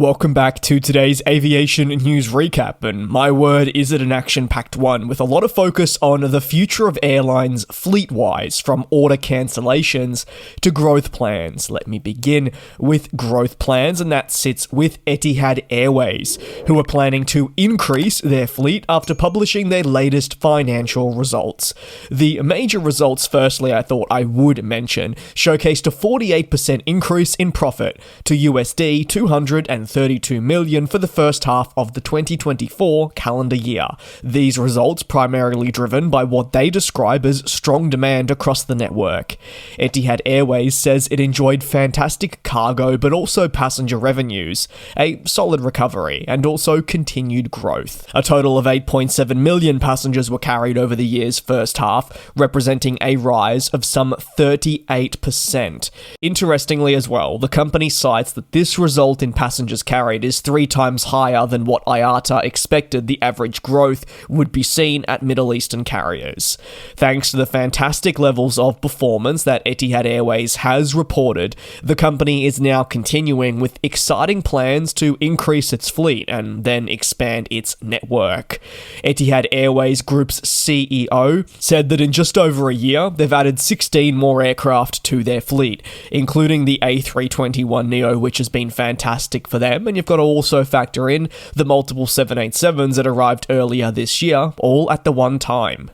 Welcome back to today's aviation news recap, and my word, is it an action-packed one with a lot of focus on the future of airlines fleet-wise, from order cancellations to growth plans. Let me begin with growth plans, and that sits with Etihad Airways, who are planning to increase their fleet after publishing their latest financial results. The major results, firstly, I thought I would mention, showcased a 48% increase in profit to USD 232 million for the first half of the 2024 calendar year. These results primarily driven by what they describe as strong demand across the network. Etihad Airways says it enjoyed fantastic cargo but also passenger revenues, a solid recovery, and also continued growth. A total of 8.7 million passengers were carried over the year's first half, representing a rise of some 38%. Interestingly as well, the company cites that this result in passengers carried is 3 times higher than what IATA expected the average growth would be seen at Middle Eastern carriers. Thanks to the fantastic levels of performance that Etihad Airways has reported, the company is now continuing with exciting plans to increase its fleet and then expand its network. Etihad Airways Group's CEO said that in just over a year, they've added 16 more aircraft to their fleet, including the A321neo, which has been fantastic for them, and you've got to also factor in the multiple 787s that arrived earlier this year, all at the one time.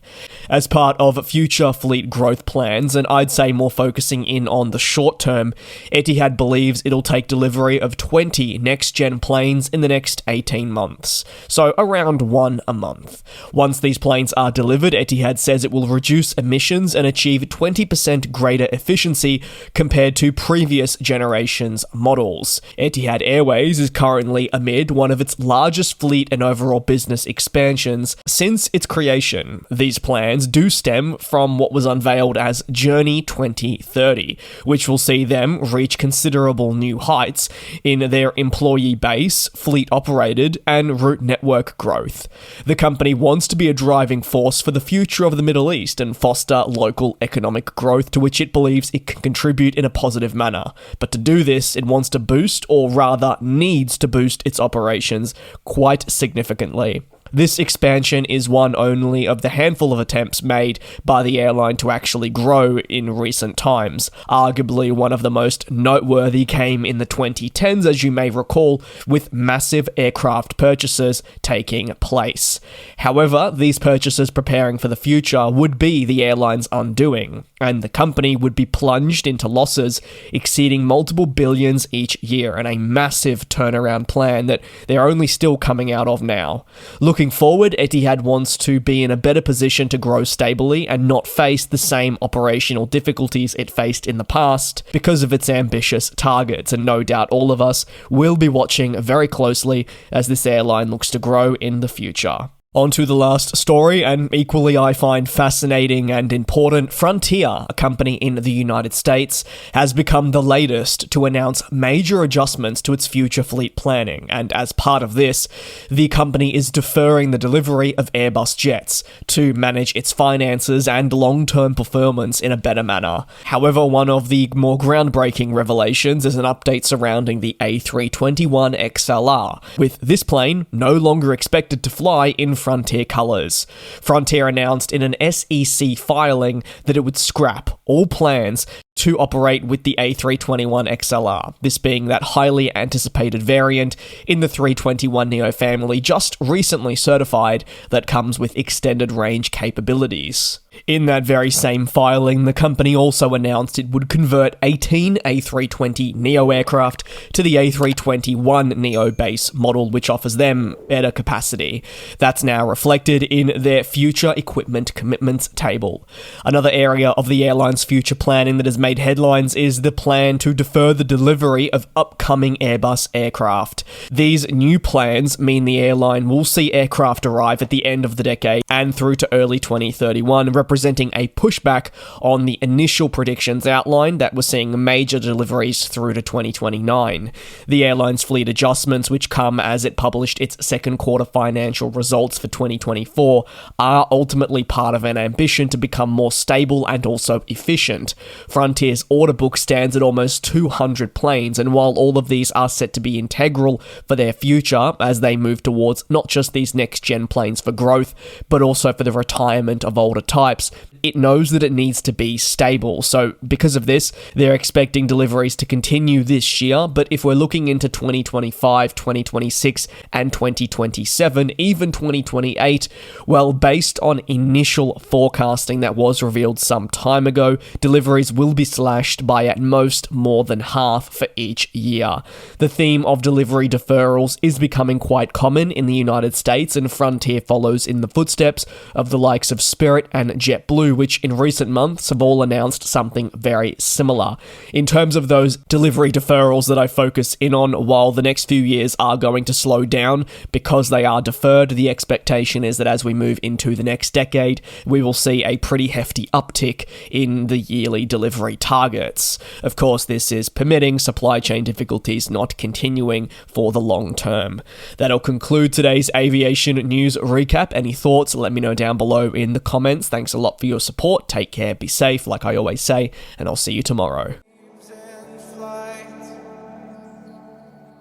As part of future fleet growth plans, and I'd say more focusing in on the short term, Etihad believes it'll take delivery of 20 next-gen planes in the next 18 months, so around 1 a month. Once these planes are delivered, Etihad says it will reduce emissions and achieve 20% greater efficiency compared to previous generations models. Etihad Airways is currently amid one of its largest fleet and overall business expansions since its creation. These plans do stem from what was unveiled as Journey 2030, which will see them reach considerable new heights in their employee base, fleet operated, and route network growth. The company wants to be a driving force for the future of the Middle East and foster local economic growth to which it believes it can contribute in a positive manner. But to do this, it wants to boost, or rather needs to boost, its operations quite significantly. This expansion is one only of the handful of attempts made by the airline to actually grow in recent times. Arguably one of the most noteworthy came in the 2010s, as you may recall, with massive aircraft purchases taking place. However, these purchases preparing for the future would be the airline's undoing, and the company would be plunged into losses exceeding multiple billions each year, and a massive turnaround plan that they're only still coming out of now. Looking forward, Etihad wants to be in a better position to grow stably and not face the same operational difficulties it faced in the past because of its ambitious targets, and no doubt all of us will be watching very closely as this airline looks to grow in the future. On to the last story, and equally I find fascinating and important. Frontier, a company in the United States, has become the latest to announce major adjustments to its future fleet planning, and as part of this, the company is deferring the delivery of Airbus jets to manage its finances and long-term performance in a better manner. However, one of the more groundbreaking revelations is an update surrounding the A321XLR, with this plane no longer expected to fly in Frontier colours. Frontier announced in an SEC filing that it would scrap all plans to operate with the A321XLR, this being that highly anticipated variant in the 321neo family just recently certified that comes with extended range capabilities. In that very same filing, the company also announced it would convert 18 A320neo aircraft to the A321neo base model, which offers them better capacity. That's now reflected in their future equipment commitments table. Another area of the airline's future planning that has made headlines is the plan to defer the delivery of upcoming Airbus aircraft. These new plans mean the airline will see aircraft arrive at the end of the decade and through to early 2031, representing a pushback on the initial predictions outlined that were seeing major deliveries through to 2029. The airline's fleet adjustments, which come as it published its second quarter financial results for 2024, are ultimately part of an ambition to become more stable and also efficient. Frontier Frontier's order book stands at almost 200 planes, and while all of these are set to be integral for their future as they move towards not just these next-gen planes for growth, but also for the retirement of older types, it knows that it needs to be stable. So because of this, they're expecting deliveries to continue this year, but if we're looking into 2025, 2026, and 2027, even 2028, well, based on initial forecasting that was revealed some time ago, deliveries will be slashed by at most more than half for each year. The theme of delivery deferrals is becoming quite common in the United States, and Frontier follows in the footsteps of the likes of Spirit and JetBlue, which in recent months have all announced something very similar. In terms of those delivery deferrals that I focus in on, while the next few years are going to slow down because they are deferred, the expectation is that as we move into the next decade, we will see a pretty hefty uptick in the yearly delivery targets. Of course, this is permitting supply chain difficulties not continuing for the long term. That'll conclude today's aviation news recap. Any thoughts, let me know down below in the comments. Thanks a lot for your support. Take care, be safe, like I always say, and I'll see you tomorrow.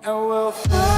And we'll fly.